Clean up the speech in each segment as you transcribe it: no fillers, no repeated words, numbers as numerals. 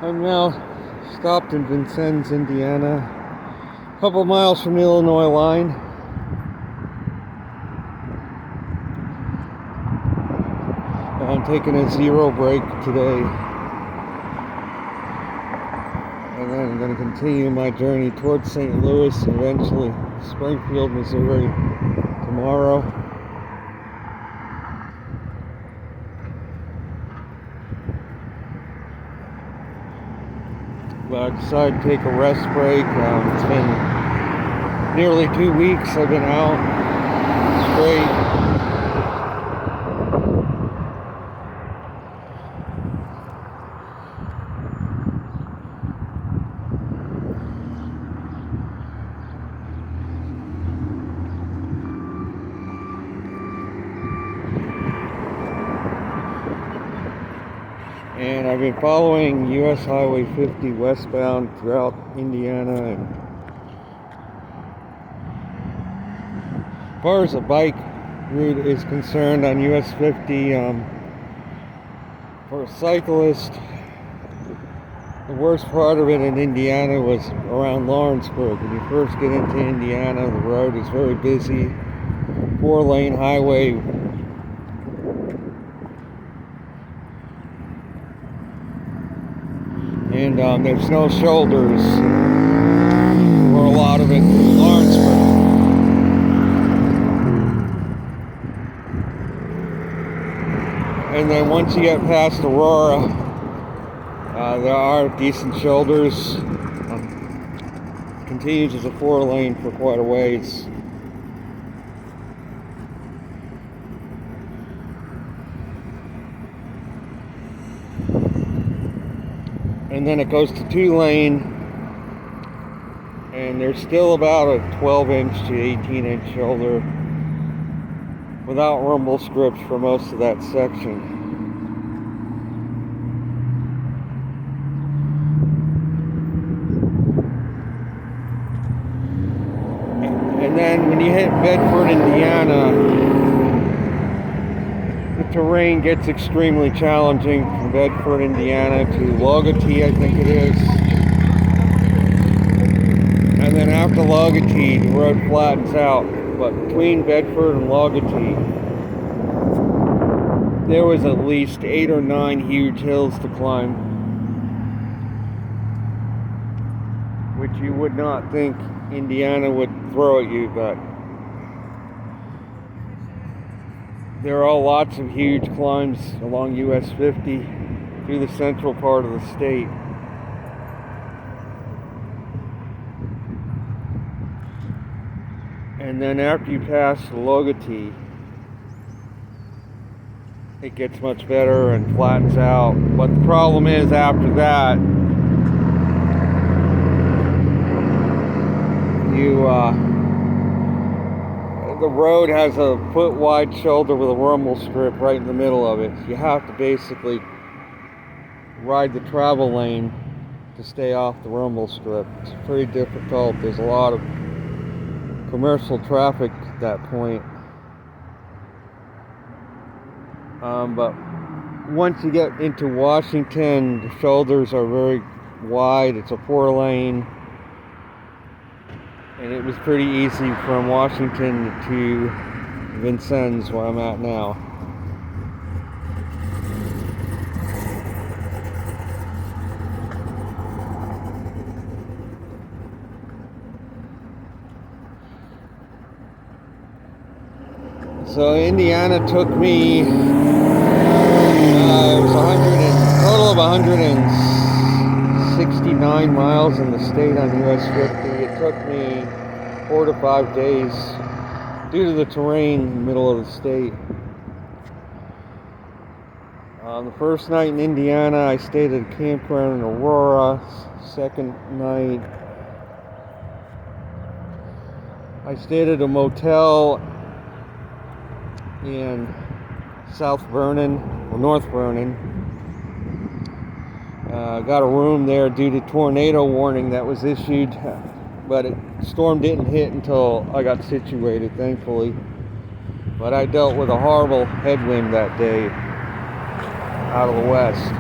I'm now stopped in Vincennes, Indiana, a couple miles from the Illinois line. I'm taking a zero break today, and then I'm going to continue my journey towards St. Louis and eventually Springfield, Missouri tomorrow. But I decided to take a rest break. It's been nearly 2 weeks I've been out straight. And I've been following US Highway 50 westbound throughout Indiana. And as far as the bike route is concerned on US 50, for a cyclist, the worst part of it in Indiana was around Lawrenceburg. When you first get into Indiana, the road is very busy, 4-lane highway. And there's no shoulders for a lot of it in Lawrenceburg. And then once you get past Aurora, there are decent shoulders. Continues as a 4-lane for quite a ways. And then it goes to 2-lane, and there's still about a 12-inch to 18-inch shoulder without rumble strips for most of that section. And then when you hit Bedford, Indiana, the terrain gets extremely challenging from Bedford, Indiana to Logotee, I think it is. And then after Logotee, the road flattens out. But between Bedford and Logotee, there was at least 8 or 9 huge hills to climb, which you would not think Indiana would throw at you, but there are lots of huge climbs along US 50 through the central part of the state. And then after you pass Logotee, it gets much better and flattens out. But the problem is after that, the road has a foot-wide shoulder with a rumble strip right in the middle of it. You have to basically ride the travel lane to stay off the rumble strip. It's pretty difficult. There's a lot of commercial traffic at that point. But once you get into Washington, the shoulders are very wide. It's a 4-lane. And it was pretty easy from Washington to Vincennes, where I'm at now. So Indiana took me, it was a total of 169 miles in the state on US 50. It took me 4 to 5 days due to the terrain in the middle of the state. The first night in Indiana, I stayed at a campground in Aurora. Second night, I stayed at a motel in South Vernon, or North Vernon. Got a room there due to tornado warning that was issued, but storm didn't hit until I got situated, thankfully. But I dealt with a horrible headwind that day out of the west.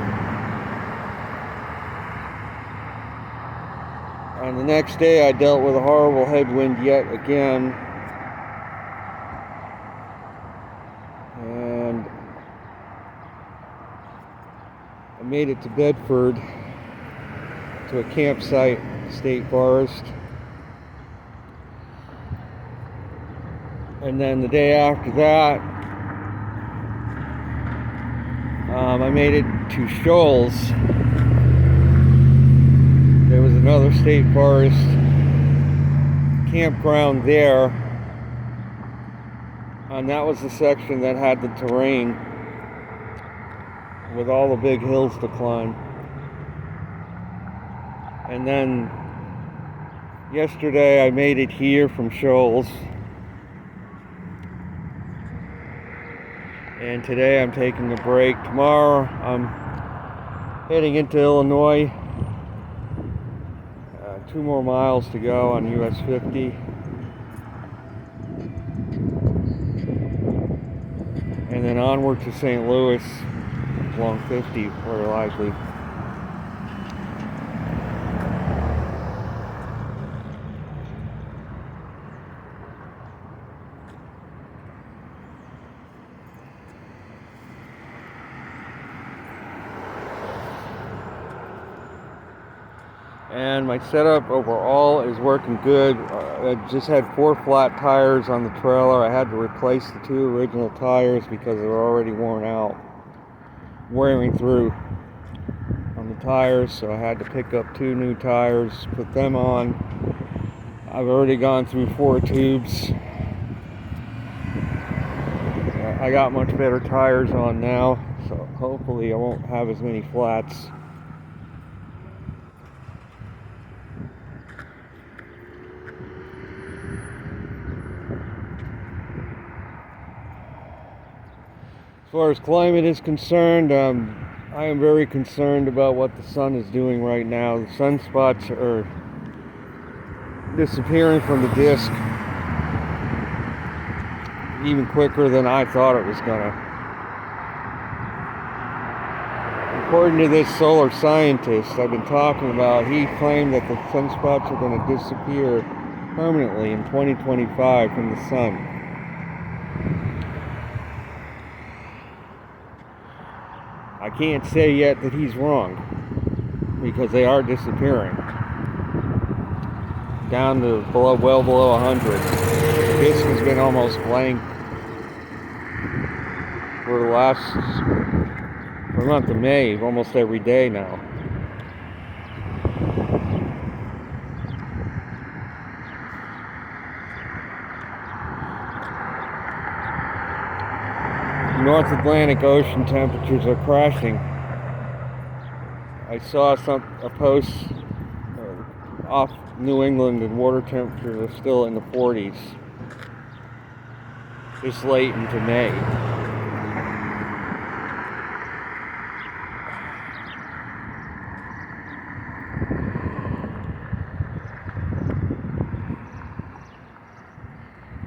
And the next day I dealt with a horrible headwind yet again. And I made it to Bedford, to a campsite, state forest. And then the day after that, I made it to Shoals. There was another state forest campground there, and that was the section that had the terrain with all the big hills to climb. And then yesterday I made it here from Shoals, and today I'm taking a break. Tomorrow I'm heading into Illinois. 2 more miles to go on US 50. And then onward to St. Louis along 50, very likely. And my setup overall is working good. I just had 4 flat tires on the trailer. I had to replace the 2 original tires because they were already worn out, wearing through on the tires, so I had to pick up 2 new tires, put them on. I've already gone through 4 tubes. I got much better tires on now, so hopefully I won't have as many flats. As far as climate is concerned, I am very concerned about what the sun is doing right now. The sunspots are disappearing from the disk even quicker than I thought it was gonna. According to this solar scientist I've been talking about, he claimed that the sunspots are going to disappear permanently in 2025 from the sun. I can't say yet that he's wrong, because they are disappearing down to well below 100. The disk has been almost blank for the month of May, almost every day now. North Atlantic Ocean temperatures are crashing. I saw a post off New England, and water temperatures are still in the 40s this late into May.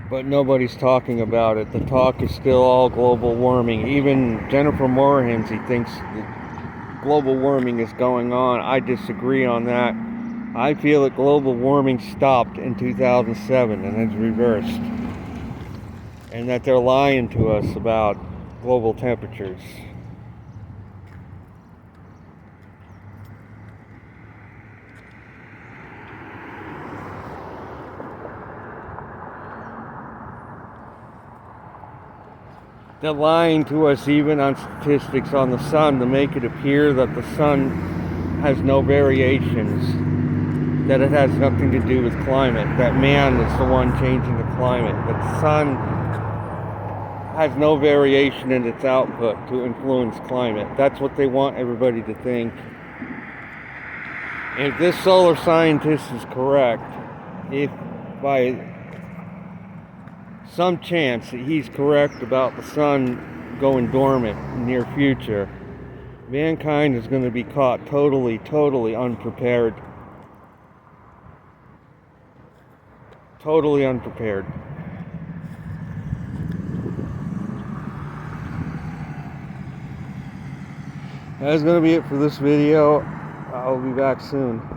But nobody's talking about it. The talk is still all global warming. Even Jennifer Moorhans, he thinks that global warming is going on. I disagree on that. I feel that global warming stopped in 2007 and has reversed. And that they're lying to us about global temperatures. They're lying to us even on statistics on the sun to make it appear that the sun has no variations, that it has nothing to do with climate, that man is the one changing the climate, that the sun has no variation in its output to influence climate. That's what they want everybody to think. If this solar scientist is correct, if by some chance that he's correct about the sun going dormant in the near future, mankind is going to be caught totally unprepared. Totally unprepared. That's going to be it for this video. I'll be back soon.